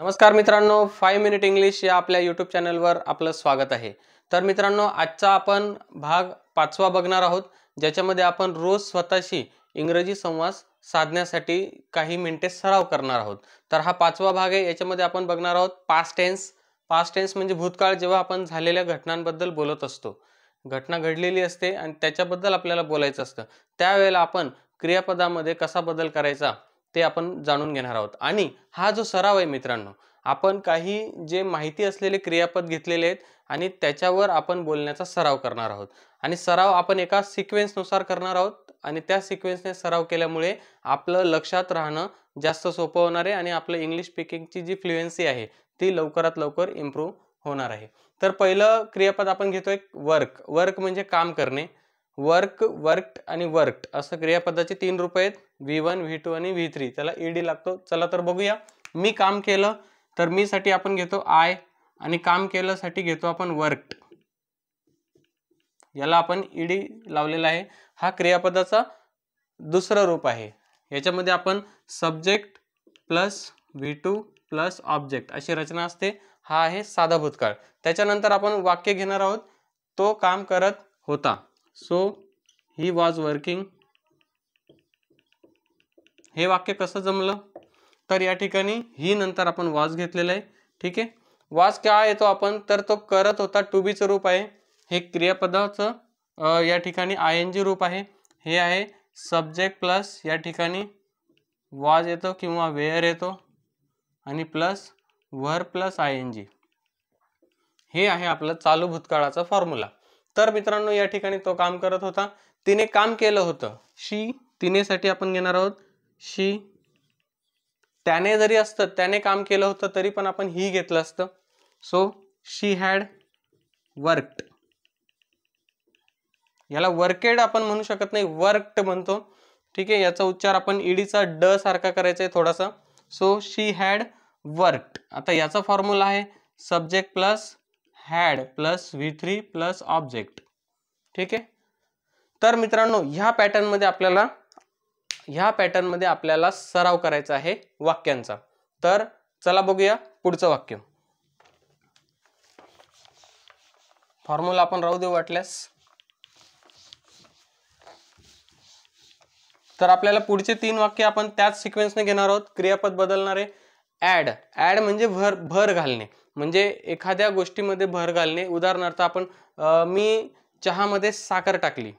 नमस्कार मित्रांनो, 5 minute English या आपल्या यूट्यूब चॅनलवर आपलं स्वागत आहे। तर मित्रांनो, आजचा आपण भाग 5वा बघणार आहोत, ज्याच्यामध्ये आपण रोज स्वतःशी इंग्रजी संवाद साधण्यासाठी काही मिनिटे सराव करणार आहोत। तर हा 5वा भाग आहे। याच्यामध्ये आपण बघणार आहोत पास्ट टेन्स। पास्ट टेन्स म्हणजे भूतकाळ, जेव्हा आपण झालेल्या घटनांबद्दल बोलत असतो। घटना घडलेली असते आणि त्याच्याबद्दल आपल्याला बोलायचं असतं, त्यावेळेला आपण क्रियापदामध्ये कसा बदल करायचा ते आपण जाणून घेणार आहोत। आणि हा जो सराव आहे मित्रांनो, आपण काही जे माहिती असलेले क्रियापद घेतलेले आहेत आणि त्याच्यावर आपण बोलण्याचा सराव करणार आहोत। आणि सराव आपण एका सिक्वेन्स नुसार करणार आहोत आणि त्या सिक्वेन्सने सराव केल्यामुळे आपलं लक्षात राहणं जास्त सोपं होणार आहे आणि आपलं इंग्लिश स्पीकिंगची जी फ्लुएन्सी आहे ती लवकरात लवकर इम्प्रूव्ह होणार आहे। तर पहिलं क्रियापद आपण घेतोय वर्क। वर्क म्हणजे काम करणे। वर्क, वर्कड आणि वर्कड असं क्रियापदाचे 3 रूप आहेत, V1, V2 आणि V3। त्याला ईडी लागतो। चला तर बघूया। मी काम केलं, तर मी साठी आपण घेतो आय आणि काम केलं साठी घेतो आपण वर्कड। याला आपण ईडी लावलेला आहे। हा क्रियापदाचा दुसरं रूप आहे। याच्यामध्ये आपण subject plus V2 plus object अशी रचना असते। हा आहे साधा भूतकाळ। त्याच्यानंतर आपण वाक्य घेणार आहोत, तो काम करत होता। So he was working. हे वाक्य कसं जमलं, तर या ठिकाणी ही नंतर आपण वॉज घेतलेलं आहे। ठीक आहे। वॉज काय येतो आपण, तर तो करत होता टू बी चं रूप आहे। हे क्रियापदाचं या ठिकाणी आयएनजी रूप आहे। हे आहे सब्जेक्ट प्लस या ठिकाणी वॉज येतो किंवा वेअर येतो आणि प्लस वर्ब प्लस आयएनजी। हे आहे आपलं चालू भूतकाळाचा फॉर्म्युला। तर मित्रांनो, या ठिकाणी तो काम करत होता, तिने काम केलं होतं। शी, तिने साठी आपण घेणार आहोत शी। त्याने जरी असतं, त्याने काम केलं होतं तरी पण आपण ही घेतलं असतं। So she had worked. याला वर्केड आपण म्हणू शकत नाही, वर्कड म्हणतो। ठीक आहे। याचा उच्चार आपण ईडीचा ड सारखा करायचा आहे थोडासा। So she had worked. आता याचा फॉर्म्युला आहे subject plus had plus V3 plus object. ठीक आहे। तर मित्रांनो, ह्या पॅटर्न मध्ये आपल्याला सराव करायचा आहे वाक्यांचा। तर चला बघूया पुढचं वाक्य। फॉर्म्युला आपण राहू देऊ वाटल्यास। तर आपल्याला पुढचे 3 वाक्य आपण त्याच सिक्वेन्सने घेणार आहोत। क्रियापद बदलणारे। ऍड, ऍड म्हणजे भर घालणे, म्हणजे एखाद्या गोष्टीमध्ये भर घालणे। उदाहरणार्थ आपण मी चहामध्ये साखर टाकली।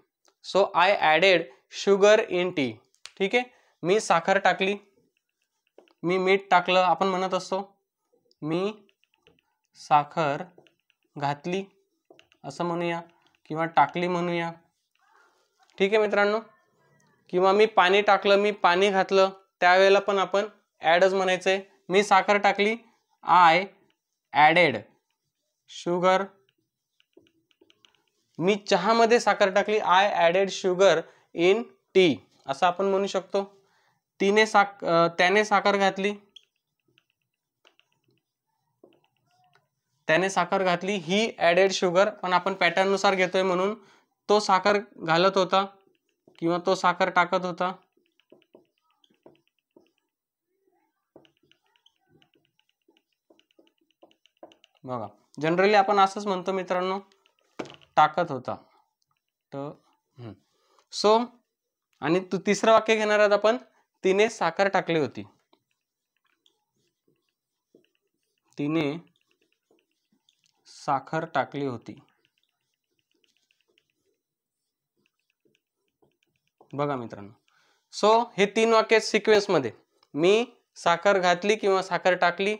So I added sugar in T. ठीक आहे। मी साखर टाकली, मी मीठ टाकलं, आपण म्हणत असतो मी साखर घातली असं म्हणूया किंवा टाकली म्हणूया। ठीक आहे मित्रांनो। किंवा मी पाणी टाकलं, मी पाणी घातलं, त्यावेळेला पण आपण ऍडच म्हणायचंय। मी साखर टाकली, आय ऍडेड शुगर। मी चहामध्ये साखर टाकली, I added sugar in T असं आपण म्हणू शकतो। त्याने साखर घातली, त्याने साखर घातली, ही ऍडेड शुगर। पण आपण पॅटर्न नुसार घेतोय म्हणून तो साखर घालत होता किंवा तो साखर टाकत होता। बघा, जनरली आपण असंच म्हणतो मित्रांनो, टाकत होता। सो आणि तिसरं वाक्य घेणार आहोत आपण, तिने साखर टाकली होती। तिने साखर टाकली होती। बघा मित्रांनो, सो हे 3 वाक्य सिक्वेन्स मध्ये, मी साखर घातली किंवा साखर टाकली,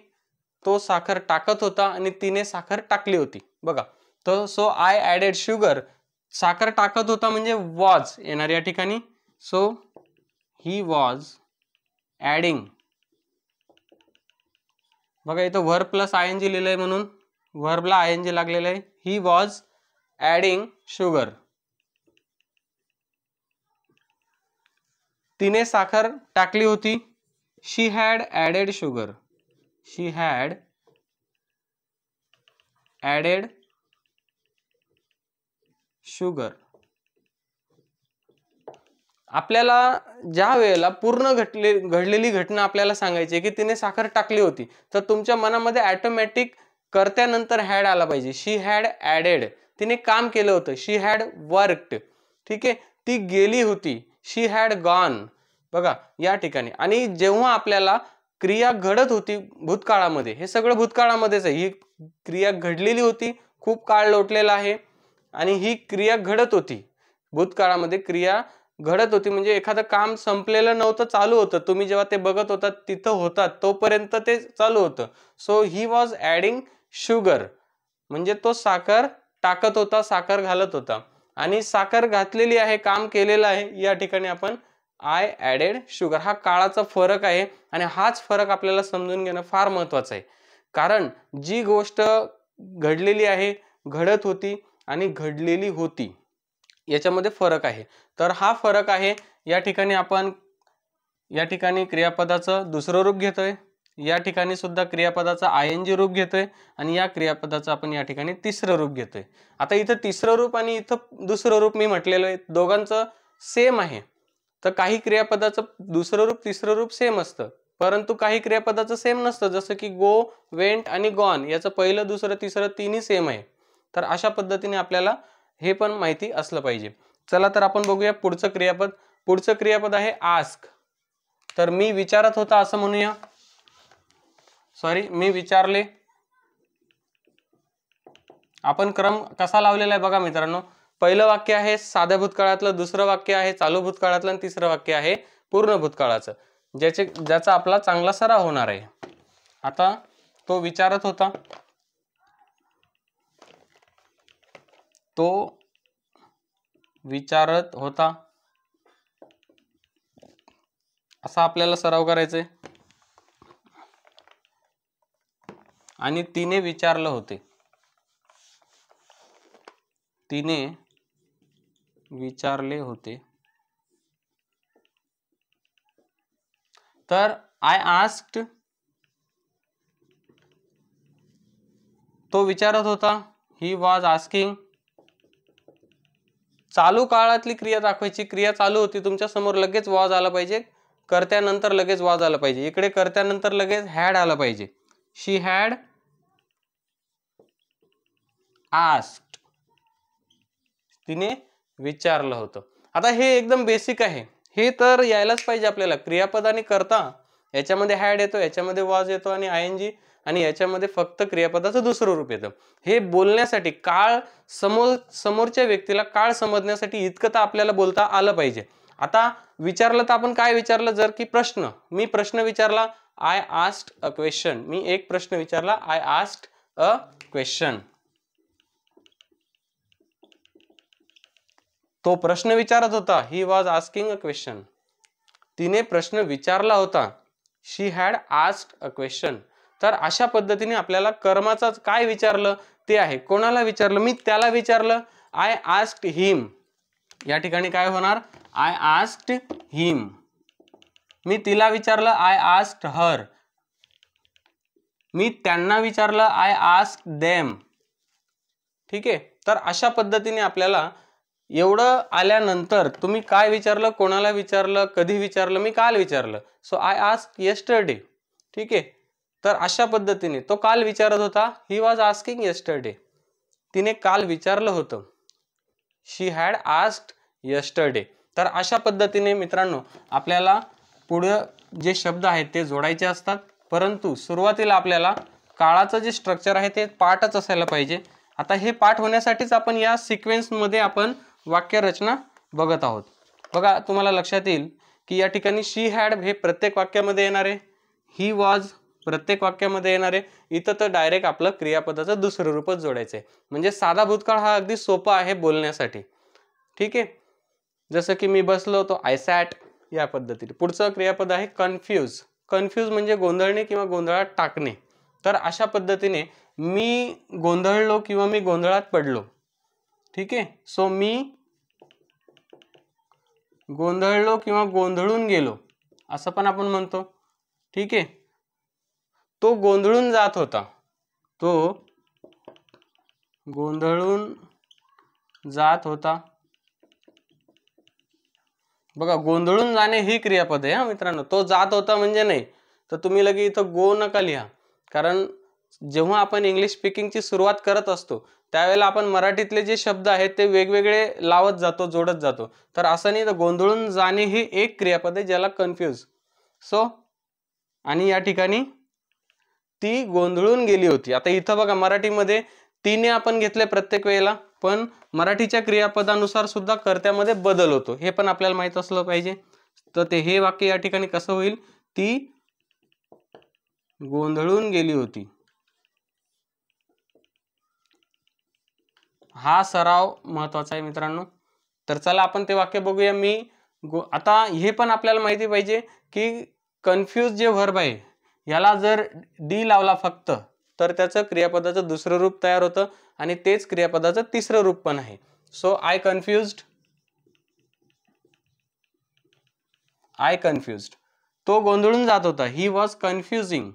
तो साखर टाकत होता आणि तिने साखर टाकली होती। बघा, तो सो आय ऍडेड शुगर, साखर टाकत होता म्हणजे वॉज येणार या ठिकाणी। So he was adding. बघा, इथं वर्ब प्लस आयएनजी लिहिलंय म्हणून वर्बला आयएनजी लागलेलं आहे। He was adding sugar. तिने साखर टाकली होती, she had added sugar. She had added sugar. आपल्याला ज्या वेळेला पूर्ण घडलेली घटना आपल्याला सांगायची की तिने साखर टाकली होती, तर तुमच्या मनामध्ये ऑटोमॅटिक कर्त्यानंतर हॅड आला पाहिजे. शी हॅड ॲडेड, तिने काम केलं होतं. शी हॅड वर्कड. ठीक आहे, ती गेली होती. She had gone. बघा या ठिकाणी. आणि जेव्हा आपल्याला क्रिया घडत होती भूतकाळामध्ये, हे सगळं भूतकाळामध्येच आहे. ही क्रिया घडलेली होती, खूप काळ लोटलेला आहे आणि ही क्रिया घडत होती भूतकाळामध्ये. क्रिया घडत होती म्हणजे एखादं काम संपलेलं नव्हतं, चालू होतं. तुम्ही जेव्हा ते बघत होता तिथं होता तोपर्यंत ते चालू होतं. So he was adding sugar, म्हणजे तो साखर टाकत होता, साखर घालत होता. आणि साखर घातलेली आहे, काम केलेलं आहे. या ठिकाणी आपण आय ॲडेड शुगर. हा काळाचा फरक आहे आणि हाच फरक आपल्याला समजून घेणं फार महत्वाचं आहे. कारण जी गोष्ट घडलेली आहे, घडत होती आणि घडलेली होती, याच्यामध्ये फरक आहे. तर हा फरक आहे. या ठिकाणी आपण या ठिकाणी क्रियापदाचं दुसरं रूप घेतोय, या ठिकाणी सुद्धा क्रियापदाचं आयएनजी रूप घेतोय आणि या क्रियापदाचं आपण या ठिकाणी तिसरं रूप घेतोय. आता इथं तिसरं रूप आणि इथं दुसरं रूप मी म्हटलेलं आहे, दोघांचं सेम आहे. तर काही क्रियापदाचं दुसरं रूप तिसरं रूप सेम असतं, परंतु काही क्रियापदाचं सेम नसतं. जसं की गो, वेंट आणि गॉन, याचं पहिलं दुसरं तिसरं तिन्ही सेम आहे. तर अशा पद्धतीने आपल्याला हे पण माहिती असलं पाहिजे. चला तर आपण बघूया पुढचं क्रियापद. पुढचं क्रियापद आहे आस्क. तर मी विचारत होता असं म्हणूया. सॉरी, मी विचारले. आपण क्रम कसा लावलेला आहे बघा मित्रांनो. पहिलं वाक्य आहे साध्या भूतकाळातलं, दुसरं वाक्य आहे चालू भूतकाळातलं आणि तिसरं वाक्य आहे पूर्ण भूतकाळाचं, ज्याचा आपला चांगला सराव होणार आहे. आता तो विचारत होता, तो विचारत होता, असा आपल्याला सराव करायचा आहे. आणि तिने विचारलं होते, तिने विचारले होते. तर आय आस्क्ड, तो विचारत होता. ही वॉज आस्किंग. चालू काळातली क्रिया दाखवायची. क्रिया चालू होती तुमच्या समोर, लगेच वॉज आला पाहिजे. कर्त्यानंतर लगेच वॉज आला पाहिजे. इकडे कर्त्यानंतर लगेच हॅड आला पाहिजे. शी हॅड आस्क्ड, तिने विचारलं होतं. आता हे एकदम बेसिक आहे, हे तर यायलाच पाहिजे आपल्याला. क्रियापद आणि कर्ता याच्यामध्ये हॅड येतो, याच्यामध्ये वॉज येतो आणि आयएनजी, आणि याच्यामध्ये फक्त क्रियापदाचं दुसरं रूप येतं. हे बोलण्यासाठी काळ, समोरच्या व्यक्तीला काळ समजण्यासाठी इतकं तर आपल्याला बोलता आलं पाहिजे. आता विचारलं तर आपण काय विचारलं, जर की प्रश्न, मी प्रश्न विचारला, आय आस्क्ड अ क्वेश्चन. मी एक प्रश्न विचारला, आय आस्क्ड अ क्वेश्चन. तो प्रश्न विचारत होता. ही वॉज आस्किंग अ क्वेश्चन. तिने प्रश्न विचारला होता. शी हॅड आस्क्ड अ क्वेश्चन. तर अशा पद्धतीने आपल्याला कर्माचं काय विचारलं ते आहे. कोणाला विचारलं, मी त्याला विचारलं, आय आस्क्ड हिम. या ठिकाणी काय होणार, आय आस्क्ड हिम. मी तिला विचारलं, आय आस्क्ड हर. मी त्यांना विचारलं, आय आस्क्ड देम. ठीक आहे. तर अशा पद्धतीने आपल्याला एवढं आल्यानंतर तुम्ही काय विचारलं, कोणाला विचारलं, कधी विचारलं, मी काल विचारलं. So I asked yesterday. ठीक आहे. तर अशा पद्धतीने तो काल विचारत होता. ही वॉज आस्किंग येस्टरडे. तिने काल विचारलं होतं. शी हॅड आस्क्ड येस्टरडे. तर अशा पद्धतीने मित्रांनो आपल्याला पुढे जे शब्द आहेत ते जोडायचे असतात, परंतु सुरुवातीला आपल्याला काळाचं जे स्ट्रक्चर आहे ते पाठच असायला पाहिजे. आता हे पाठ होण्यासाठीच आपण या सिक्वेन्समध्ये आपण वाक्यरचना बघत आहोत. बघा, तुम्हाला लक्षात येईल की या ठिकाणी शी हॅड हे प्रत्येक वाक्यामध्ये येणार आहे, ही वॉज प्रत्येक वाक्यामध्ये येणार आहे. इथं तर डायरेक्ट आपलं क्रियापदाचं दुसरं रूपच जोडायचं आहे. म्हणजे साधा भूतकाळ हा अगदी सोपा आहे बोलण्यासाठी. ठीक आहे. जसं की मी बसलो होतो, आय सॅट, या पद्धतीने. पुढचं क्रियापद आहे कन्फ्यूज. कन्फ्यूज म्हणजे गोंधळणे किंवा गोंधळात टाकणे. तर अशा पद्धतीने मी गोंधळलो किंवा मी गोंधळात पडलो. ठीक आहे. सो मी गोंधळलो किंवा गोंधळून गेलो असं पण आपण म्हणतो. ठीक आहे. तो गोंधळून जात होता. तो गोंधळून जात होता. बघा, गोंधळून जाणे ही क्रियापद आहे हा मित्रांनो. तो जात होता म्हणजे नाही, तर तुम्ही लगे इथं गो नका लिहा. कारण जेव्हा आपण इंग्लिश स्पीकिंगची सुरुवात करत असतो त्यावेळेला आपण मराठीतले जे शब्द आहेत ते वेगवेगळे लावत जातो, जोडत जातो. तर असं नाही, तर गोंधळून जाणे ही एक क्रियापद आहे ज्याला कन्फ्यूज. सो आणि या ठिकाणी ती गोंधळून गेली होती. आता इथं बघा, मराठीमध्ये तिने आपण घेतले प्रत्येक वेळेला, पण मराठीच्या क्रियापदानुसार सुद्धा कर्त्यामध्ये बदल होतो, हे पण आपल्याला माहित असलं पाहिजे. तर ते हे वाक्य या ठिकाणी कसं होईल, ती गोंधळून गेली होती. हा सराव महत्वाचा आहे मित्रांनो. तर चला आपण ते वाक्य बघूया. आता हे पण आपल्याला माहिती पाहिजे की कन्फ्यूज जे व्हर्ब आहे याला जर डी लावला फक्त तर त्याचं क्रियापदाचं दुसरं रूप तयार होतं आणि तेच क्रियापदाचं तिसरं रूप पण आहे. So I confused, I confused. तो गोंधळून जात होता. ही वॉज कन्फ्युजिंग.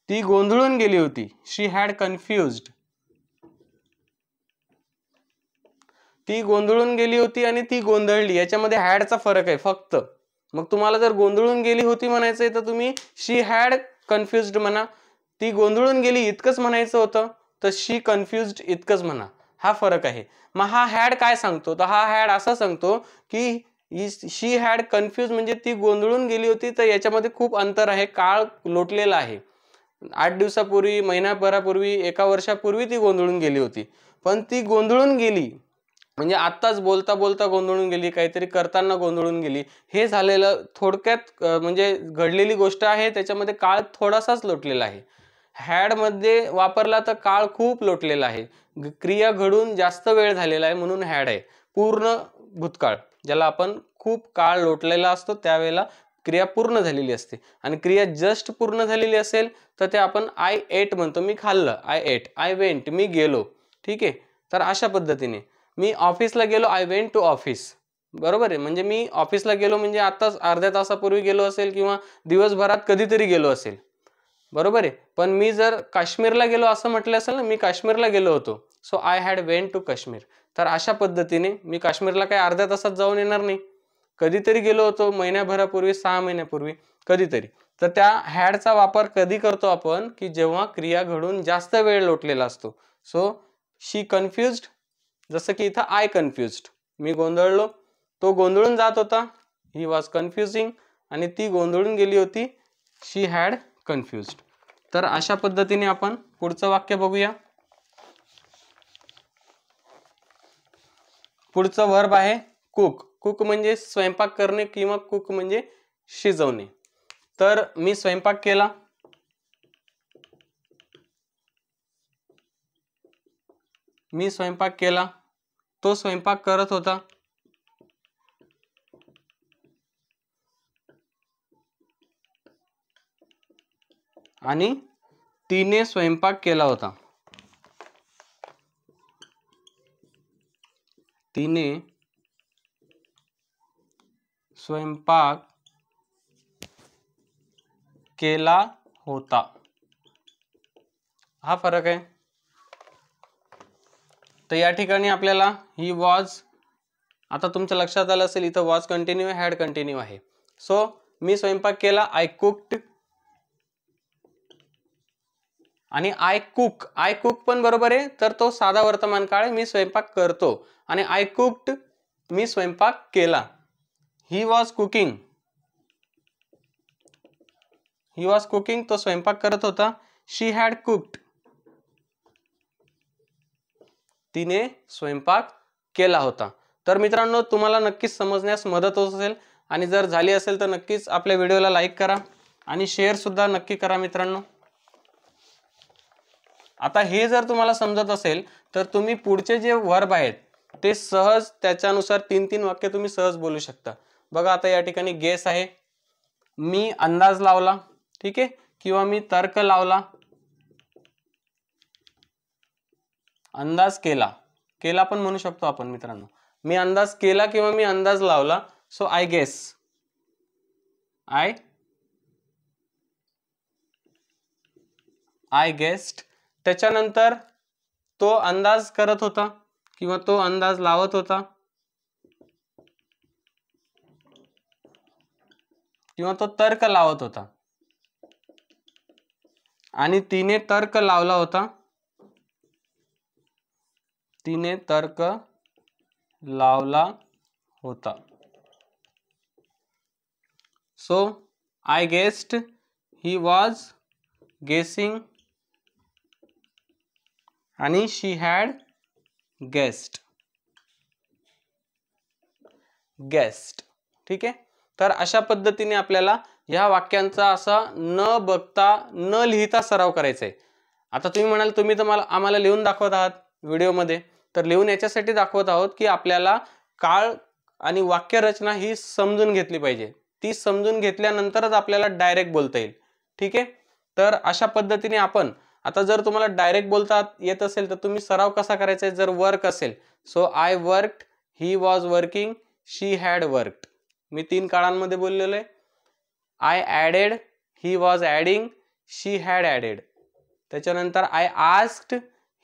ती गोंधळून गेली होती. She had confused. ती गोंधळून गेली होती आणि ती गोंधळली, याच्यामध्ये हॅडचा फरक आहे फक्त. मग तुम्हाला जर गोंधळून गेली होती म्हणायचंय तर तुम्ही शी हॅड कन्फ्युज्ड म्हणा. ती गोंधळून गेली इतकंच म्हणायचं होतं तर शी कन्फ्युज्ड इतकंच म्हणा. हा फरक आहे. मग हा हॅड काय सांगतो, तर हा हॅड असं सांगतो की शी हॅड कन्फ्युज म्हणजे ती गोंधळून गेली होती. तर याच्यामध्ये खूप अंतर आहे, काळ लोटलेला आहे. 8 दिवसापूर्वी, महिनाभरापूर्वी, एका वर्षापूर्वी ती गोंधळून गेली होती. पण ती गोंधळून गेली म्हणजे आत्ताच बोलता बोलता गोंधळून गेली, काहीतरी करताना गोंधळून गेली, हे झालेलं थोडक्यात म्हणजे घडलेली गोष्ट आहे. त्याच्यामध्ये काळ थोडासाच लोटलेला आहे. हॅड मध्ये वापरला तर काळ खूप लोटलेला आहे. क्रिया घडून जास्त वेळ झालेला आहे म्हणून हॅड आहे. पूर्ण भूतकाळ ज्याला आपण खूप काळ लोटलेला असतो त्यावेळेला क्रिया पूर्ण झालेली असते. आणि क्रिया जस्ट पूर्ण झालेली असेल तर ते आपण आय एट म्हणतो. मी खाल्लं, आय एट. आय वेंट, मी गेलो. ठीक आहे. तर अशा पद्धतीने मी ऑफिसला गेलो, आय वेंट टू ऑफिस. बरोबर आहे. म्हणजे मी ऑफिसला गेलो म्हणजे आताच अर्ध्या तासापूर्वी गेलो असेल किंवा दिवसभरात कधीतरी गेलो असेल. बरोबर आहे. पण मी जर काश्मीरला गेलो असं म्हटलं असेल ना, मी काश्मीरला गेलो होतो, so I had went to Kashmir. तर अशा पद्धतीने मी काश्मीरला काही अर्ध्या तासात जाऊन येणार नाही, कधीतरी गेलो होतो, महिन्याभरापूर्वी, 6 महिन्यापूर्वी कधीतरी. तर त्या हॅडचा वापर कधी करतो आपण, की जेव्हा क्रिया घडून जास्त वेळ लोटलेला असतो. सो शी कन्फ्युज्ड, जसं की इथं आय कन्फ्युज्ड, मी गोंधळलो, तो गोंधळून जात होता, ही वॉज कन्फ्युजिंग, आणि ती गोंधळून गेली होती, शी हॅड कन्फ्युज्ड. तर अशा पद्धतीने आपण पुढचं वाक्य बघूया. पुढचं वर्ब आहे कुक. कुक म्हणजे स्वयंपाक करणे किंवा कुक म्हणजे शिजवणे. तर मी स्वयंपाक केला, मी स्वयंपाक केला, तो स्वयंपाक करत होता, आणि तिने स्वयंपाक केला होता. तिने स्वयंपाक केला होता. हा फरक आहे. तर या ठिकाणी आपल्याला ही वॉज, आता तुमच्या लक्षात आलं असेल इथं वॉज कंटिन्यू, हॅड कंटिन्यू आहे. सो मी स्वयंपाक केला, आय कुक्ड, आणि आय कुक, आय कुक पण बरोबर आहे. तर तो साधा वर्तमान काळ आहे, मी स्वयंपाक करतो, आणि आय कुक्ड, मी स्वयंपाक केला. ही was cooking, he was cooking, तो स्वयंपाक करत होता. शी हॅड कुक्ड, तिने स्वयंपाक केला होता. तर मित्रांनो, तुम्हाला नक्कीच समजण्यास मदत होत असेल, आणि जर झाली असेल तर नक्कीच आपल्या व्हिडिओला लाईक करा आणि शेअर सुद्धा नक्की करा मित्रांनो. आता हे जर तुम्हाला समजत असेल तर तुम्ही पुढचे जे वर्ब आहेत ते सहज त्याच्यानुसार 3-3 वाक्य तुम्ही सहज बोलू शकता. बघा, आता या ठिकाणी गेस आहे, मी अंदाज लावला, ठीक आहे, किंवा मी तर्क लावला, अंदाज केला, केला पण म्हणू शकतो आपण मित्रांनो. मी अंदाज केला किंवा मी अंदाज लावला. So I guess, I guessed. त्याच्यानंतर तो अंदाज करत होता, किंवा तो अंदाज लावत होता किंवा तो तर्क लावत होता आणि तिने तर्क लावला होता, तिने तर्क लावला होता. So I guessed, he was गेसिंग आणि शी हॅड गेस्ड. ठीक आहे. तर अशा पद्धतीने आपल्याला ह्या वाक्यांचा असा न बघता न लिहिता सराव करायचा आहे. आता तुम्ही म्हणाल तुम्ही तर आम्हाला लिहून दाखवत आहात व्हिडिओमध्ये, तर लिहून याच्यासाठी दाखवत आहोत की आपल्याला काळ आणि वाक्यरचना ही समजून घेतली पाहिजे. ती समजून घेतल्यानंतरच आपल्याला डायरेक्ट बोलता येईल. ठीक आहे. तर अशा पद्धतीने आपण आता जर तुम्हाला डायरेक्ट बोलता येत असेल तर तुम्ही सराव कसा करायचा आहे. जर वर्क असेल, so I worked, he was working, she had worked. मी 3 काळांमध्ये बोललेलो आहे. I added, he was adding, she had added. त्याच्यानंतर I asked,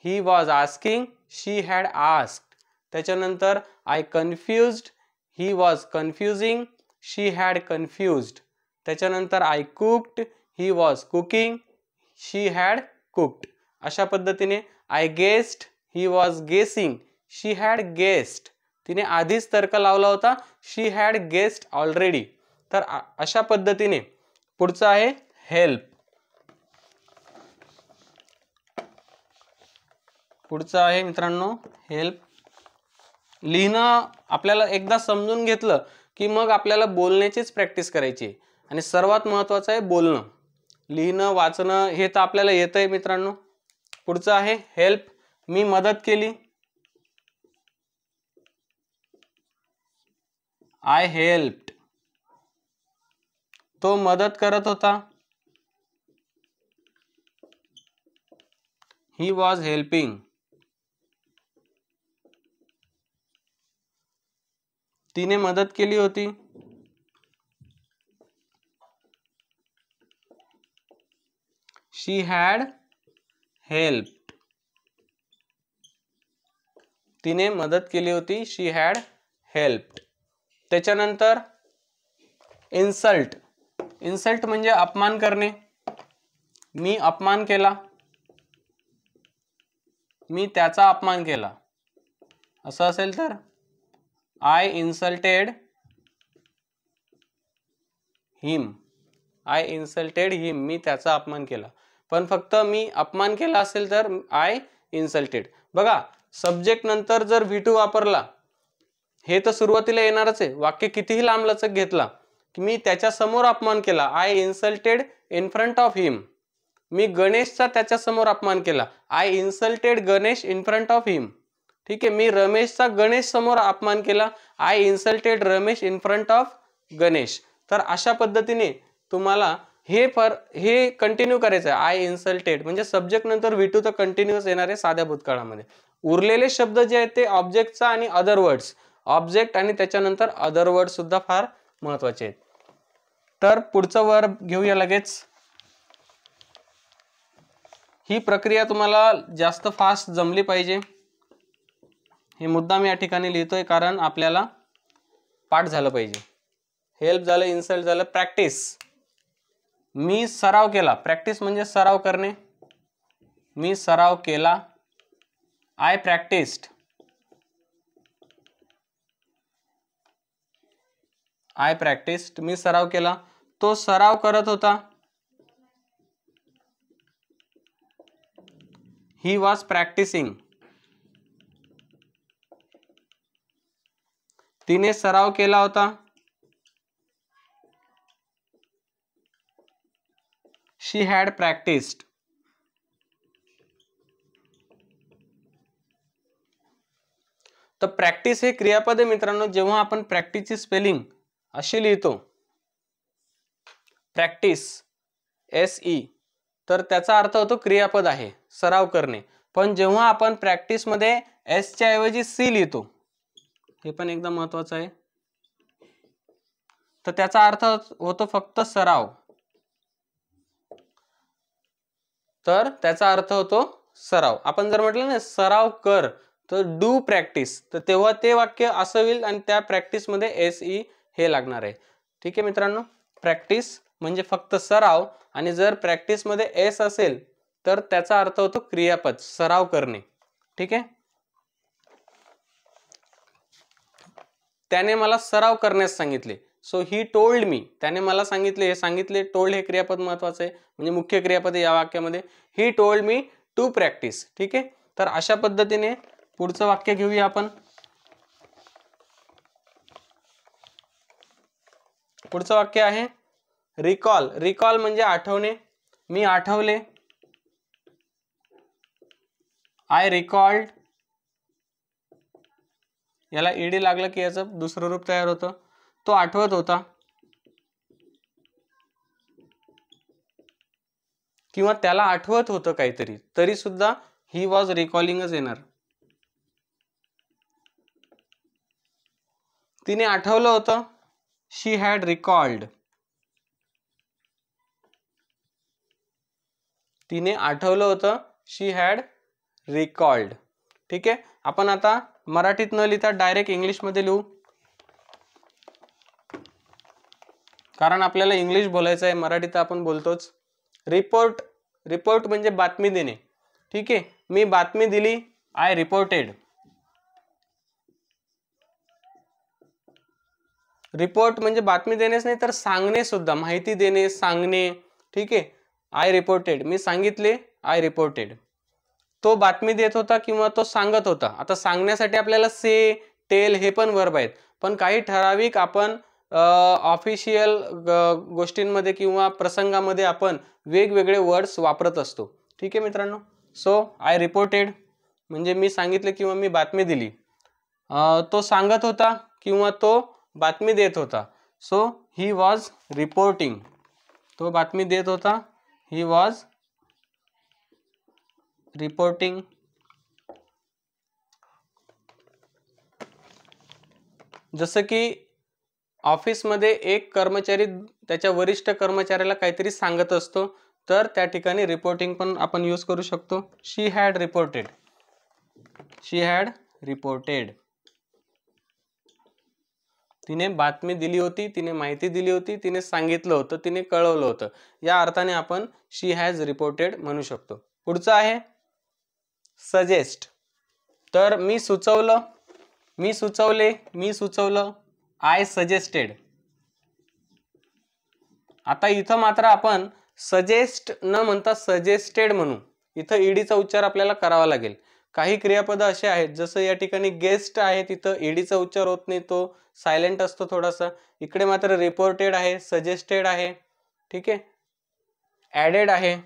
he was asking, she had asked. त्याच्यानंतर I confused, he was confusing, she had confused. त्याच्यानंतर I cooked, he was cooking, she had cooked. अशा पद्धतीने I guessed, he was गेसिंग, शी had guessed. तिने आधीच तर्क लावला होता, शी हॅड गेस्ड ऑलरेडी. तर अशा पद्धतीने पुढचं आहे हेल्प. पुढचं आहे मित्रांनो हेल्प. लिहिणं आपल्याला एकदा समजून घेतलं की मग आपल्याला बोलण्याचीच प्रॅक्टिस करायची आणि सर्वात महत्त्वाचं आहे बोलणं. लिहिणं वाचणं हे तर आपल्याला येतंय मित्रांनो. पुढचं आहे हेल्प. मी मदत केली, आय हेल्प्ड. तो मदत करत होता, ही वॉज हेल्पिंग. तिने मदत केली होती, शी हॅड हेल्प्ड. तिने मदत केली होती, शी हॅड हेल्प्ड. त्याच्यानंतर इन्सल्ट. इन्सल्ट म्हणजे अपमान करणे. मी अपमान केला, मी त्याचा अपमान केला. असं असेल तर I insulted him, I insulted him. मी त्याचा अपमान केला. पण फक्त मी अपमान केला असेल तर आय इन्सल्टेड. बघा सब्जेक्ट नंतर जर V2 वापरला, हे तर सुरुवातीला येणारच आहे. वाक्य कितीही लांबलचक घेतला की मी त्याच्या समोर अपमान केला, I insulted in front of him. मी गणेशचा त्याच्या समोर अपमान केला, I insulted Ganesh in front of him. ठीक आहे. मी रमेशचा गणेश समोर अपमान केला, I insulted Ramesh in front of Ganesh. तर अशा पद्धतीने तुम्हाला हे कंटिन्यू करायचं आहे. आय इन्सल्टेड म्हणजे सब्जेक्ट नंतर V2 तर कंटिन्यूअस येणार आहे साध्या भूतकाळामध्ये. उरलेले शब्द जे आहेत ते ऑब्जेक्टचा आणि अदर वर्ड्स, ऑब्जेक्ट आणि त्याच्यानंतर अदर वर्ड सुद्धा फार महत्वाचे आहेत. तर पुढचं वर्ब घेऊया लगेच. ही प्रक्रिया तुम्हाला जास्त फास्ट जमली पाहिजे. हे मुद्दाम या ठिकाणी लिहितोय कारण आपल्याला पाठ झालं पाहिजे. हेल्प झालं, इन्सल्ट झालं, प्रॅक्टिस. मी सराव केला. प्रॅक्टिस म्हणजे सराव करणे. मी सराव केला, आय प्रॅक्टिस्ड. I practised. मी सराव केला, तो सराव करत होता, ही वॉज प्रॅक्टिसिंग. तिने सराव केला होता, शी हॅड प्रॅक्टिस्ड. तर प्रॅक्टिस हे क्रियापद आहे मित्रांनो. जेव्हा आपण प्रॅक्टिसची स्पेलिंग अशी लिहितो प्रॅक्टिस SE, तर त्याचा अर्थ होतो क्रियापद आहे, सराव करणे. पण जेव्हा आपण प्रॅक्टिस मध्ये S च्या ऐवजी C लिहितो, हे पण एकदम महत्वाचं आहे, तर त्याचा अर्थ होतो फक्त सराव. तर त्याचा अर्थ होतो सराव. आपण जर म्हटलं ना सराव कर, तर डू प्रॅक्टिस, तर तेव्हा ते वाक्य असं होईल आणि त्या प्रॅक्टिसमध्ये एस ई हे लागणार आहे. ठीक आहे मित्रांनो, प्रॅक्टिस म्हणजे फक्त सराव, आणि जर प्रॅक्टिसमध्ये एस असेल तर त्याचा अर्थ होतो क्रियापद, सराव करणे. ठीक आहे, त्याने मला सराव करण्यास सांगितले. सो ही टोल्ड मी, त्याने मला सांगितले, हे सांगितले, टोल्ड हे क्रियापद महत्वाचं आहे, म्हणजे मुख्य क्रियापद या वाक्यामध्ये. He told me to practice. ठीक आहे, तर अशा पद्धतीने पुढचं वाक्य घेऊया आपण. पुढचं वाक्य आहे रिकॉल. रिकॉल म्हणजे आठवणे, मी आठवले. आय रिकॉल्ड, याला ईडी लागलं की याचं दुसरं रूप तयार होतं. तो आठवत होता, किंवा त्याला आठवत होतं काहीतरी, तरी सुद्धा ही वॉज रिकॉलिंगच येणार. तिने आठवलं होतं, शी हॅड रिकॉल्ड. तिने आठवलं होतं, शी हॅड रिकॉल्ड. ठीक आहे, आपण आता मराठीत न लिहिता डायरेक्ट इंग्लिशमध्ये लिहू, कारण आपल्याला इंग्लिश बोलायचं आहे, मराठीत आपण बोलतोच. रिपोर्ट, रिपोर्ट म्हणजे बातमी देणे. ठीक आहे, मी बातमी दिली, आय रिपोर्टेड. रिपोर्ट म्हणजे बातमी देणेच नाही तर सांगणे सुद्धा, माहिती देणे, सांगणे. ठीक आहे, आय रिपोर्टेड, मी सांगितले, आय रिपोर्टेड. तो बातमी देत होता किंवा तो सांगत होता. आता सांगण्यासाठी आपल्याला से, टेल हे पण वर्ब आहेत, पण काही ठराविक आपण ऑफिशियल गोष्टींमध्ये किंवा प्रसंगामध्ये आपण वेगवेगळे वर्ड्स वापरत असतो. ठीक आहे मित्रांनो, सो आय रिपोर्टेड म्हणजे मी सांगितले किंवा मी बातमी दिली. तो सांगत होता किंवा तो बातमी देत होता. सो ही वॉज रिपोर्टिंग, तो बातमी देत होता, ही वॉज रिपोर्टिंग. जसं की ऑफिसमध्ये एक कर्मचारी त्याच्या वरिष्ठ कर्मचाऱ्याला काहीतरी सांगत असतो, तर त्या ठिकाणी रिपोर्टिंग पण आपण यूज करू शकतो. She had reported, she had reported. तिने बातमी दिली होती, तिने माहिती दिली होती, तिने सांगितलं होतं, तिने कळवलं होतं, या अर्थाने आपण शी हॅज रिपोर्टेड म्हणू शकतो. पुढचं आहे सजेस्ट. तर मी सुचवलं, मी सुचवले, मी सुचवलं, आय सजेस्टेड. आता इथं मात्र आपण सजेस्ट न म्हणता सजेस्टेड म्हणू. इथं ईडीचा उच्चार आपल्याला करावा लागेल. काही क्रियापद असे आहेत, जसं या ठिकाणी गेस्ट आहे, तिथं ईडीचा उच्चार होत नाही, तो सायलेंट असतो थोडासा. इकडे मात्र रिपोर्टेड आहे, सजेस्टेड आहे. ठीक आहे, ॲडेड आहे,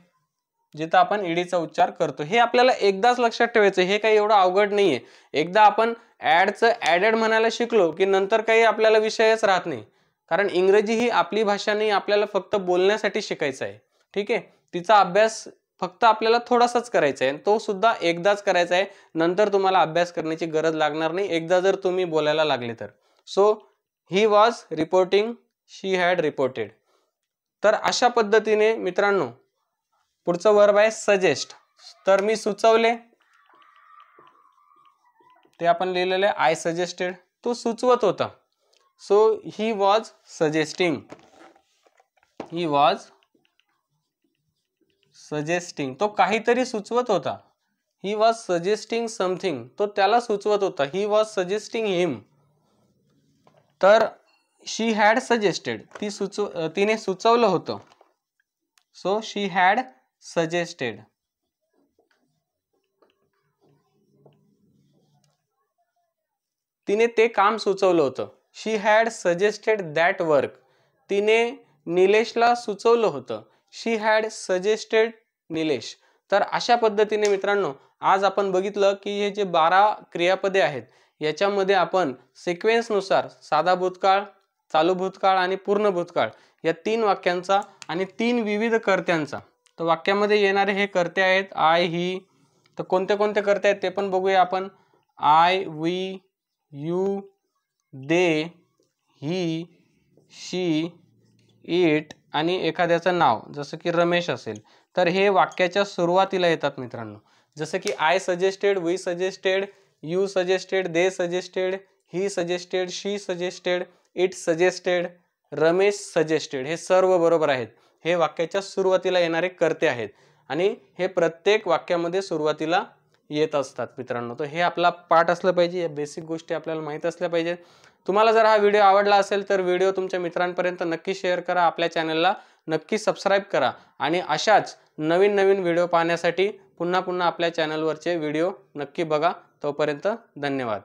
जिथं आपण ईडीचा उच्चार करतो. हे आपल्याला एकदाच लक्षात ठेवायचं, हे काही एवढं अवघड नाहीये. एकदा आपण ॲडचं ॲडेड म्हणायला शिकलो की नंतर काही आपल्याला विषयच राहत नाही, कारण इंग्रजी ही आपली भाषा नाही, आपल्याला फक्त बोलण्यासाठी शिकायचं आहे. ठीक आहे, तिचा अभ्यास फक्त आपल्याला थोडासाच करायचा आहे, तो सुद्धा एकदाच करायचा आहे. नंतर तुम्हाला अभ्यास करण्याची गरज लागणार नाही, एकदा जर तुम्ही बोलायला लागले तर. So he was reporting, she had reported. तर अशा पद्धतीने मित्रांनो पुढचं वर्ब आहे सजेस्ट. तर मी सुचवले, ते आपण लिहिलेले आय सजेस्टेड, तो सुचवत होता. So he was suggesting, he was suggesting, तो काहीतरी सुचवत होता. ही वॉज सजेस्टिंग समथिंग, तो त्याला सुचवत होता. ही वॉज सजेस्टिंग हिम. तर शी हॅड सजेस्टेड, तिने सुचवलं होतं. So she had suggested. तिने ते काम सुचवलं होतं. शी हॅड सजेस्टेड दॅट वर्क, तिने निलेशला सुचवलं होतं. शी हॅड सजेस्टेड निलेश. तर अशा पद्धतीने मित्रांनो आज आपण बघितलं की हे जे 12 क्रियापदे आहेत याच्यामध्ये आपण सिक्वेन्सनुसार साधा भूतकाळ, चालू भूतकाळ आणि पूर्ण भूतकाळ या 3 वाक्यांचा आणि 3 विविध कर्त्यांचा, तर वाक्यामध्ये येणारे हे कर्ते आहेत आय, ही. तर कोणते कोणते कर्ते आहेत ते पण बघूया आपण. I, we, you, they, he, she, it आणि एखाद्याचं नाव जसं की रमेश असेल तर हे वाक्याच्या सुरुवातीला येतात मित्रांनो. जसं की I suggested, we suggested, you suggested, they suggested, he suggested, she suggested, it suggested, Ramesh suggested हे सर्व बरोबर आहेत. हे वाक्याच्या सुरुवातीला येणारे कर्ते आहेत आणि हे प्रत्येक वाक्यामध्ये सुरुवातीला येत असतात मित्रांनो. तर हे आपला पाठ असलं पाहिजे, या बेसिक गोष्टी आपल्याला माहीत असल्या पाहिजेत. तुम्हाला जर हा व्हिडिओ आवडला असेल तर व्हिडिओ तुमच्या मित्रांपर्यंत नक्की शेअर करा, आपल्या चॅनलला नक्की सबस्क्राईब करा आणि अशाच नवीन नवीन व्हिडिओ पाहण्यासाठी पुन्हा पुन्हा आपल्या चॅनलवरचे व्हिडिओ नक्की बघा. तोपर्यंत धन्यवाद.